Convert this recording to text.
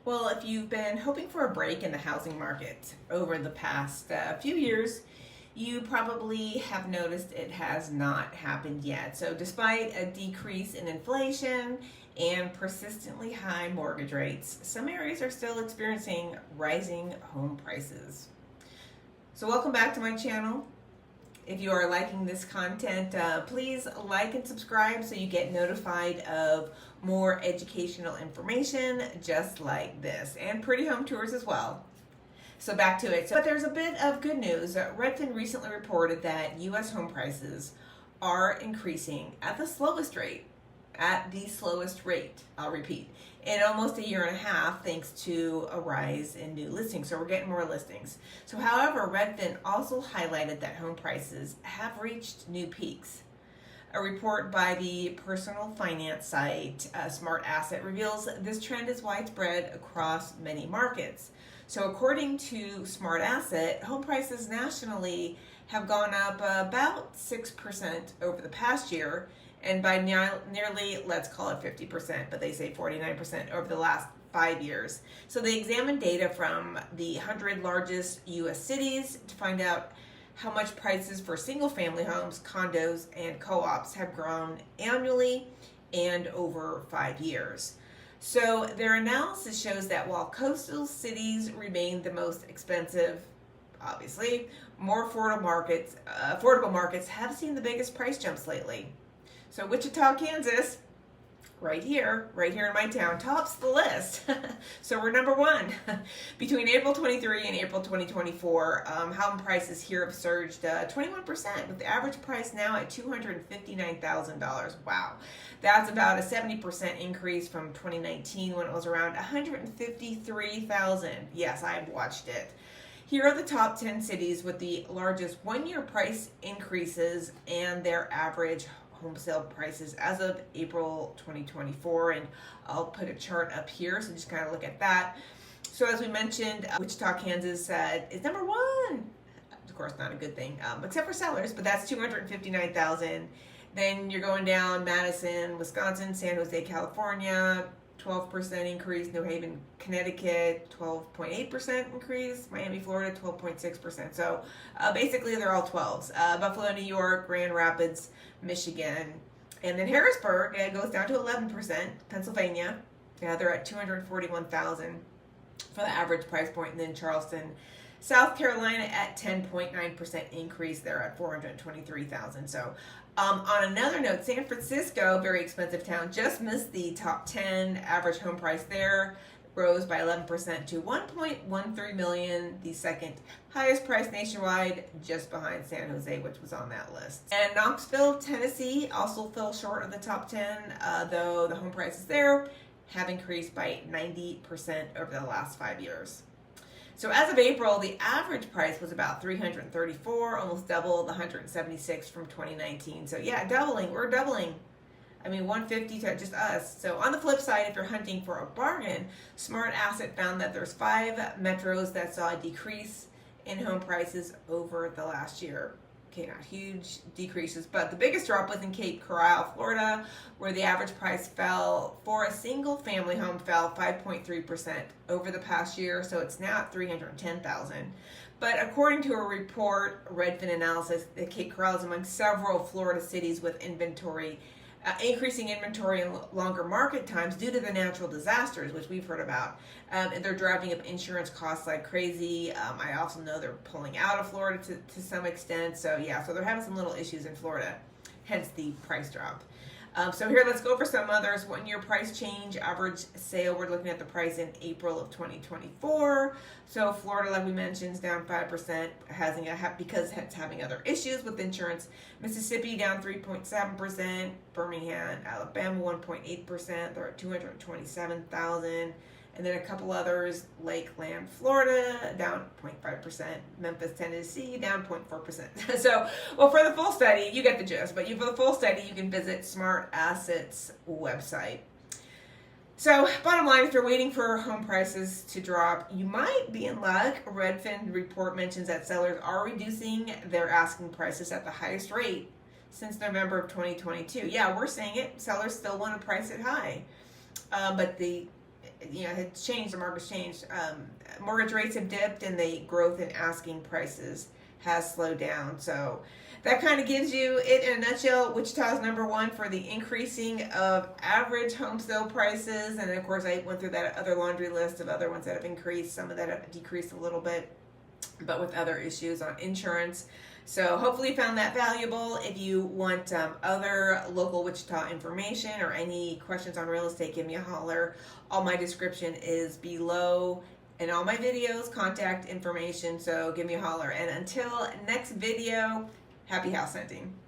Well, if you've been hoping for a break in the housing market over the past few years, you probably have noticed it has not happened yet. So despite a decrease in inflation and persistently high mortgage rates, some areas are still experiencing rising home prices. So welcome back to my channel. If you are liking this content, please like and subscribe so you get notified of more educational information just like this, and pretty home tours as well. So back to it. But there's a bit of good news. Redfin recently reported that U.S. home prices are increasing at the slowest rate, I'll repeat, in almost a year and a half, thanks to a rise in new listings. So we're getting more listings. So however, Redfin also highlighted that home prices have reached new peaks. A report by the personal finance site Smart Asset reveals this trend is widespread across many markets. So according to Smart Asset, home prices nationally have gone up about 6% over the past year, and by nearly, let's call it 50%, but they say 49% over the last 5 years. So they examined data from the 100 largest U.S. cities to find out how much prices for single-family homes, condos, and co-ops have grown annually and over 5 years. So their analysis shows that while coastal cities remain the most expensive, obviously, more affordable markets have seen the biggest price jumps lately. So Wichita, Kansas, right here in my town, tops the list. So we're number one. Between April 23 and April 2024, home prices here have surged 21%, with the average price now at $259,000. Wow. That's about a 70% increase from 2019 when it was around $153,000. Yes, I've watched it. Here are the top 10 cities with the largest one-year price increases and their average home sale prices as of April 2024, and I'll put a chart up here so just kind of look at that. So as we mentioned, Wichita, Kansas is number one. Of course, not a good thing, except for sellers, but that's $259,000. Then you're going down Madison, Wisconsin, San Jose, California, 12% increase, New Haven, Connecticut, 12.8% increase, Miami, Florida, 12.6%. So basically they're all 12s. Buffalo, New York, Grand Rapids, Michigan, and then Harrisburg goes down to 11%. Pennsylvania, they're at $241,000 for the average price point, and then Charleston, South Carolina at 10.9% increase. They're at $423,000. So on another note, San Francisco, very expensive town, just missed the top 10. Average home price there rose by 11% to $1.13 million, the second highest price nationwide, just behind San Jose, which was on that list. And Knoxville, Tennessee also fell short of the top 10, though the home prices there have increased by 90% over the last 5 years. So as of April, the average price was about $334, almost double the $176 from 2019. So yeah, we're doubling. I mean, 150 to just us. So on the flip side, if you're hunting for a bargain, Smart Asset found that there's 5 metros that saw a decrease in home prices over the last year. Okay, not huge decreases, but the biggest drop was in Cape Coral, Florida, where the average price fell for a single family home fell 5.3% over the past year, so it's now at $310,000. But according to a report, Redfin analysis, that Cape Coral is among several Florida cities with increasing inventory and longer market times due to the natural disasters, which we've heard about. And they're driving up insurance costs like crazy. I also know they're pulling out of Florida to some extent. So yeah, so they're having some little issues in Florida, hence the price drop. So here, let's go over some others. 1 year price change, average sale. We're looking at the price in April of 2024. So Florida, like we mentioned, is down 5%, because it's having other issues with insurance. Mississippi down 3.7%. Birmingham, Alabama 1.8%. They're at $227,000. And then a couple others, Lakeland, Florida, down 0.5%. Memphis, Tennessee, down 0.4%. So, well, for the full study, you get the gist. But for the full study, you can visit Smart Asset's website. So, bottom line, if you're waiting for home prices to drop, you might be in luck. Redfin report mentions that sellers are reducing their asking prices at the highest rate since November of 2022. Yeah, we're seeing it. Sellers still want to price it high. But had changed. The market's changed. Mortgage rates have dipped, and the growth in asking prices has slowed down. So that kind of gives you it in a nutshell. Wichita is number one for the increasing of average home sale prices, and of course I went through that other laundry list of other ones that have increased. Some of that have decreased a little bit, but with other issues on insurance. So hopefully you found that valuable. If you want other local Wichita information or any questions on real estate, give me a holler. All my description is below, and all my videos, contact information, so give me a holler. And until next video, happy house hunting.